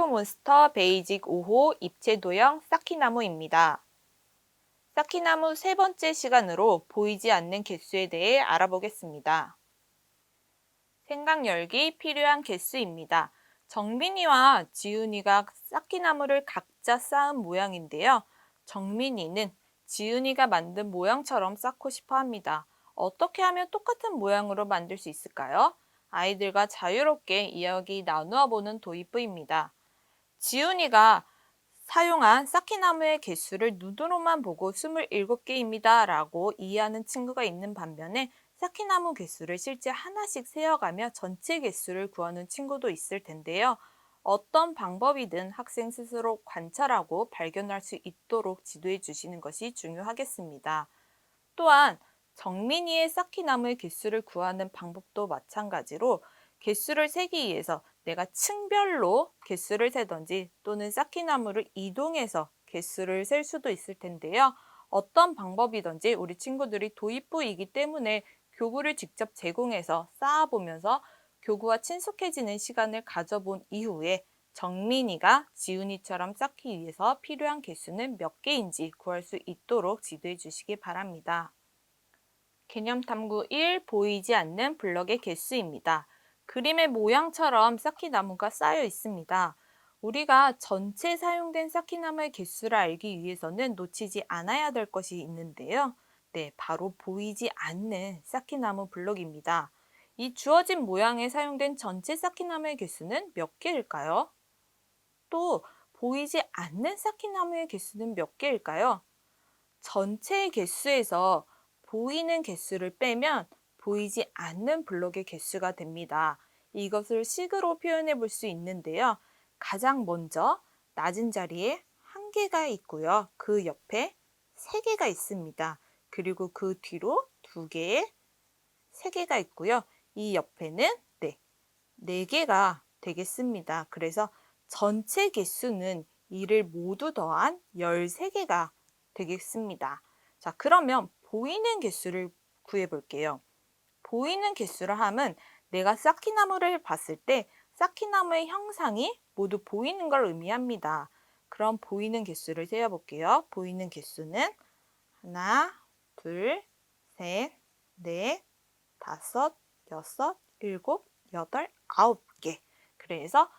몬스터 베이직 5호 입체도형 쌓기나무입니다. 쌓기나무 세 번째 시간으로 보이지 않는 개수에 대해 알아보겠습니다. 생각 열기 필요한 개수입니다. 정민이와 지훈이가 쌓기나무를 각자 쌓은 모양인데요. 정민이는 지훈이가 만든 모양처럼 쌓고 싶어 합니다. 어떻게 하면 똑같은 모양으로 만들 수 있을까요? 아이들과 자유롭게 이야기 나누어 보는 도입부입니다. 지훈이가 사용한 쌓기나무의 개수를 눈으로만 보고 27개입니다 라고 이해하는 친구가 있는 반면에 쌓기나무 개수를 실제 하나씩 세어가며 전체 개수를 구하는 친구도 있을 텐데요. 어떤 방법이든 학생 스스로 관찰하고 발견할 수 있도록 지도해 주시는 것이 중요하겠습니다. 또한 정민이의 쌓기나무의 개수를 구하는 방법도 마찬가지로 개수를 세기 위해서 내가 층별로 개수를 세던지 또는 쌓기나무를 이동해서 개수를 셀 수도 있을 텐데요. 어떤 방법이든지 우리 친구들이 도입부이기 때문에 교구를 직접 제공해서 쌓아보면서 교구와 친숙해지는 시간을 가져본 이후에 정민이가 지훈이처럼 쌓기 위해서 필요한 개수는 몇 개인지 구할 수 있도록 지도해 주시기 바랍니다. 개념탐구 1. 보이지 않는 블럭의 개수입니다. 그림의 모양처럼 쌓기나무가 쌓여 있습니다. 우리가 전체 사용된 쌓기나무의 개수를 알기 위해서는 놓치지 않아야 될 것이 있는데요. 네, 바로 보이지 않는 쌓기나무 블럭입니다. 이 주어진 모양에 사용된 전체 쌓기나무의 개수는 몇 개일까요? 또 보이지 않는 쌓기나무의 개수는 몇 개일까요? 전체 개수에서 보이는 개수를 빼면 보이지 않는 블록의 개수가 됩니다. 이것을 식으로 표현해 볼 수 있는데요. 가장 먼저 낮은 자리에 한 개가 있고요. 그 옆에 세 개가 있습니다. 그리고 그 뒤로 두 개에 세 개가 있고요. 이 옆에는 네 개가 되겠습니다. 그래서 전체 개수는 이를 모두 더한 13개가 되겠습니다. 자, 그러면 보이는 개수를 구해 볼게요. 보이는 개수를 하면 내가 쌓기나무를 봤을 때 쌓기나무의 형상이 모두 보이는 걸 의미합니다. 그럼 보이는 개수를 세어 볼게요. 보이는 개수는 하나, 둘, 셋, 넷, 다섯, 여섯, 일곱, 여덟, 9개. 그래서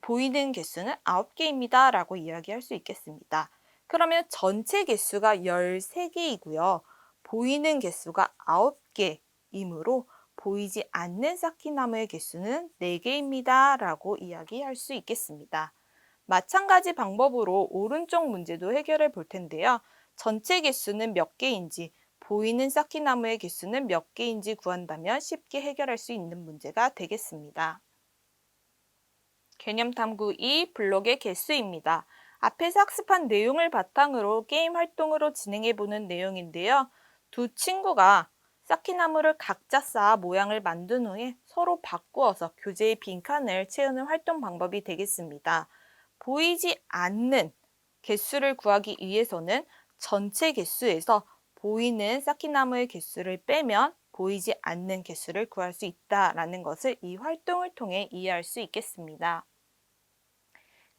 보이는 개수는 9개입니다 라고 이야기할 수 있겠습니다. 그러면 전체 개수가 13개이고요. 보이는 개수가 9개이므로 보이지 않는 쌓기나무의 개수는 4개입니다 라고 이야기할 수 있겠습니다. 마찬가지 방법으로 오른쪽 문제도 해결해 볼 텐데요. 전체 개수는 몇 개인지, 보이는 쌓기나무의 개수는 몇 개인지 구한다면 쉽게 해결할 수 있는 문제가 되겠습니다. 개념탐구 2. 블록의 개수입니다. 앞에서 학습한 내용을 바탕으로 게임 활동으로 진행해보는 내용인데요. 두 친구가 쌓기나무를 각자 쌓아 모양을 만든 후에 서로 바꾸어서 교재의 빈칸을 채우는 활동 방법이 되겠습니다. 보이지 않는 개수를 구하기 위해서는 전체 개수에서 보이는 쌓기나무의 개수를 빼면 보이지 않는 개수를 구할 수 있다는 것을 이 활동을 통해 이해할 수 있겠습니다.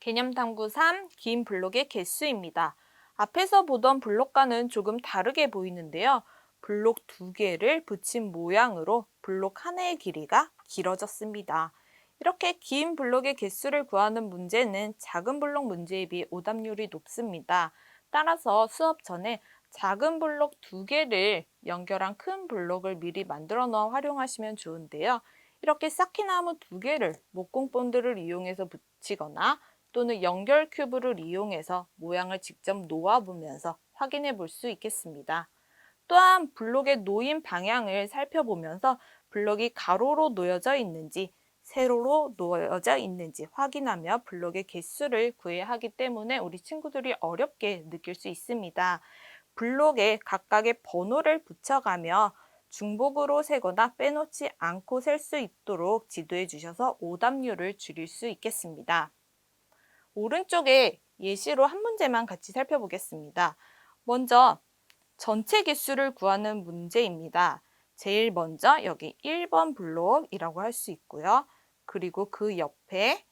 개념탐구 3. 긴 블록의 개수입니다. 앞에서 보던 블록과는 조금 다르게 보이는데요. 블록 2개를 붙인 모양으로 블록 하나의 길이가 길어졌습니다. 이렇게 긴 블록의 개수를 구하는 문제는 작은 블록 문제에 비해 오답률이 높습니다. 따라서 수업 전에 작은 블록 2개를 연결한 큰 블록을 미리 만들어 놓아 활용하시면 좋은데요. 이렇게 쌓기나무 2개를 목공 본드를 이용해서 붙이거나 또는 연결 큐브를 이용해서 모양을 직접 놓아보면서 확인해 볼 수 있겠습니다. 또한 블록의 놓인 방향을 살펴보면서 블록이 가로로 놓여져 있는지 세로로 놓여져 있는지 확인하며 블록의 개수를 구해야 하기 때문에 우리 친구들이 어렵게 느낄 수 있습니다. 블록에 각각의 번호를 붙여가며 중복으로 세거나 빼놓지 않고 셀 수 있도록 지도해 주셔서 오답률을 줄일 수 있겠습니다. 오른쪽에 예시로 한 문제만 같이 살펴보겠습니다. 먼저 전체 개수를 구하는 문제입니다. 제일 먼저 여기 1번 블록이라고 할 수 있고요. 그리고 그 옆에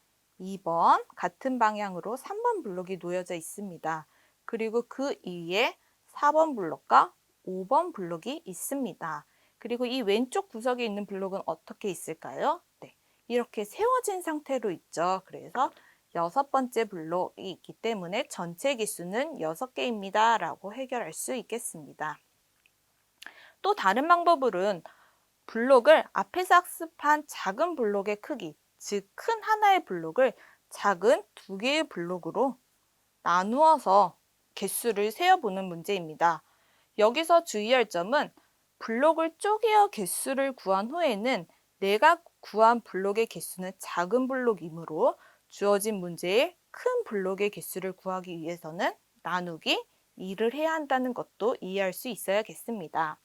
2번 같은 방향으로 3번 블록이 놓여져 있습니다. 그리고 그 위에 4번 블록과 5번 블록이 있습니다. 그리고 이 왼쪽 구석에 있는 블록은 어떻게 있을까요? 네, 이렇게 세워진 상태로 있죠. 그래서 6번째 블록이 있기 때문에 전체 개수는 6개입니다. 라고 해결할 수 있겠습니다. 또 다른 방법으로는 블록을 앞에서 학습한 작은 블록의 크기, 즉 큰 하나의 블록을 작은 2개의 블록으로 나누어서 개수를 세어보는 문제입니다. 여기서 주의할 점은 블록을 쪼개어 개수를 구한 후에는 내가 구한 블록의 개수는 작은 블록이므로 주어진 문제의 큰 블록의 개수를 구하기 위해서는 나누기 2를 해야 한다는 것도 이해할 수 있어야겠습니다.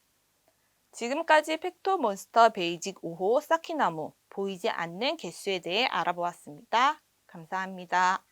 지금까지 팩토몬스터 베이직 5호 쌓기나무 보이지 않는 개수에 대해 알아보았습니다. 감사합니다.